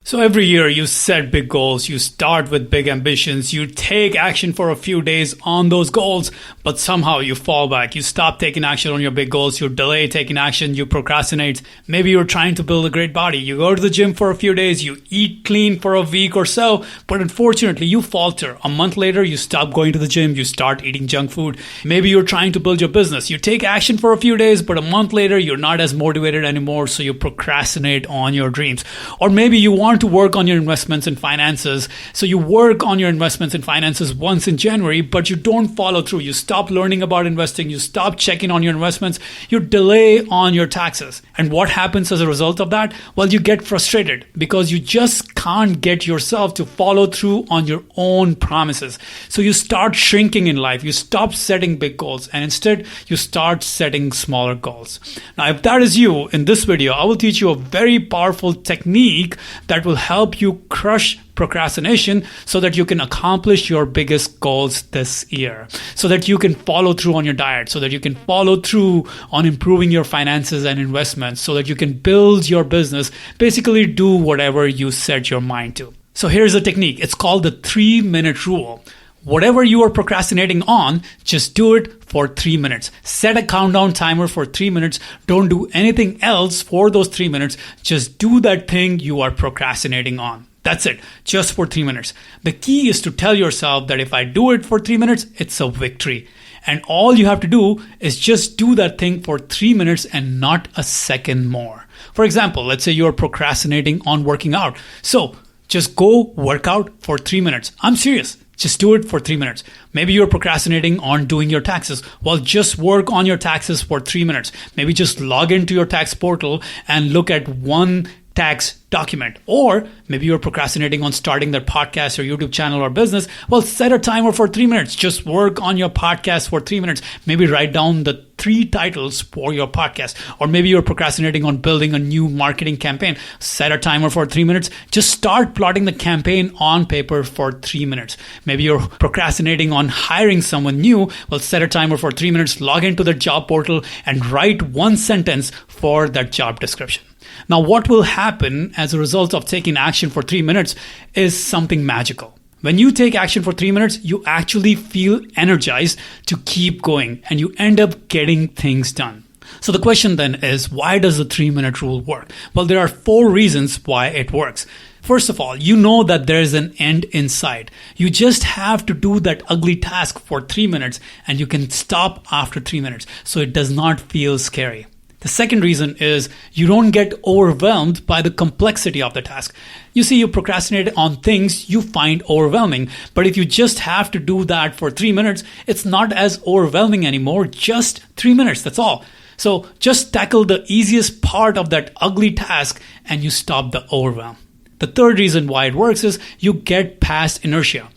So every year you set big goals, you start with big ambitions, you take action for a few days on those goals, but somehow you fall back. You stop taking action on your big goals, you delay taking action, you procrastinate. Maybe you're trying to build a great body. You go to the gym for a few days, you eat clean for a week or so, but unfortunately you falter. A month later, you stop going to the gym, you start eating junk food. Maybe you're trying to build your business. You take action for a few days, but a month later, you're not as motivated anymore, so you procrastinate on your dreams. Or maybe you want to work on your investments and finances. So you work on your investments and finances once in January, but you don't follow through. You stop learning about investing. You stop checking on your investments. You delay on your taxes. And what happens as a result of that? Well, you get frustrated because you just can't get yourself to follow through on your own promises. So you start shrinking in life. You stop setting big goals and instead you start setting smaller goals. Now, if that is you, in this video, I will teach you a very powerful technique that will help you crush procrastination so that you can accomplish your biggest goals this year, so that you can follow through on your diet, so that you can follow through on improving your finances and investments, so that you can build your business, basically do whatever you set your mind to. So here's a technique. It's called the 3-minute rule. Whatever you are procrastinating on, just do it for 3 minutes. Set a countdown timer for 3 minutes. Don't do anything else for those 3 minutes. Just do that thing you are procrastinating on. That's it, just for 3 minutes. The key is to tell yourself that if I do it for 3 minutes, it's a victory. And all you have to do is just do that thing for 3 minutes and not a second more. For example, let's say you're procrastinating on working out. So just go work out for 3 minutes. I'm serious. Just do it for 3 minutes. Maybe you're procrastinating on doing your taxes. Well, just work on your taxes for 3 minutes. Maybe just log into your tax portal and look at one tax document. Or maybe you're procrastinating on starting that podcast or YouTube channel or business. Well, set a timer for 3 minutes. Just work on your podcast for 3 minutes. Maybe write down the 3 titles for your podcast. Or maybe you're procrastinating on building a new marketing campaign. Set a timer for 3 minutes. Just start plotting the campaign on paper for 3 minutes. Maybe you're procrastinating on hiring someone new. Well, set a timer for 3 minutes. Log into the job portal and write one sentence for that job description. Now, what will happen as a result of taking action for 3 minutes is something magical. When you take action for 3 minutes, you actually feel energized to keep going and you end up getting things done. So the question then is, why does the 3-minute rule work? Well, there are 4 reasons why it works. First of all, you know that there is an end in sight. You just have to do that ugly task for 3 minutes and you can stop after 3 minutes. So it does not feel scary. The second reason is you don't get overwhelmed by the complexity of the task. You see, you procrastinate on things you find overwhelming. But if you just have to do that for 3 minutes, it's not as overwhelming anymore. Just 3 minutes, that's all. So just tackle the easiest part of that ugly task and you stop the overwhelm. The third reason why it works is you get past inertia.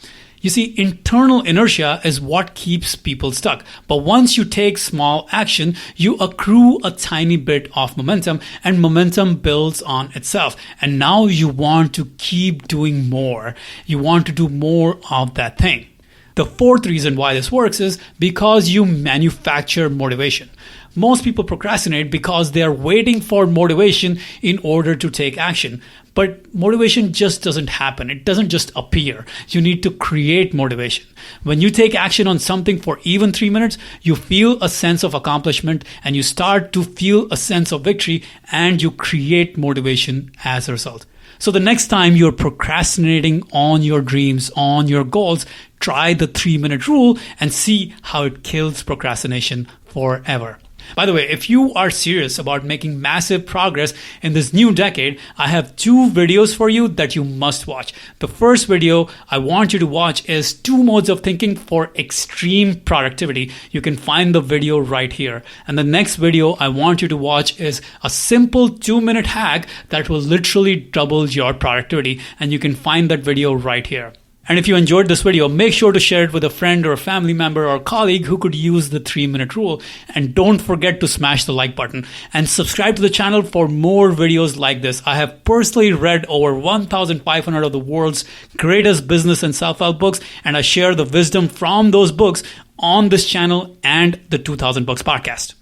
You see, internal inertia is what keeps people stuck. But once you take small action, you accrue a tiny bit of momentum and momentum builds on itself. And now you want to keep doing more. You want to do more of that thing. The fourth reason why this works is because you manufacture motivation. Most people procrastinate because they are waiting for motivation in order to take action. But motivation just doesn't happen. It doesn't just appear. You need to create motivation. When you take action on something for even 3 minutes, you feel a sense of accomplishment and you start to feel a sense of victory and you create motivation as a result. So the next time you're procrastinating on your dreams, on your goals, try the 3-minute rule and see how it kills procrastination forever. By the way, if you are serious about making massive progress in this new decade, I have 2 videos for you that you must watch. The first video I want you to watch is 2 modes of thinking for extreme productivity. You can find the video right here. And the next video I want you to watch is a simple 2-minute hack that will literally double your productivity. And you can find that video right here. And if you enjoyed this video, make sure to share it with a friend or a family member or colleague who could use the 3-minute rule. And don't forget to smash the like button and subscribe to the channel for more videos like this. I have personally read over 1,500 of the world's greatest business and self-help books, and I share the wisdom from those books on this channel and the 2000 Books podcast.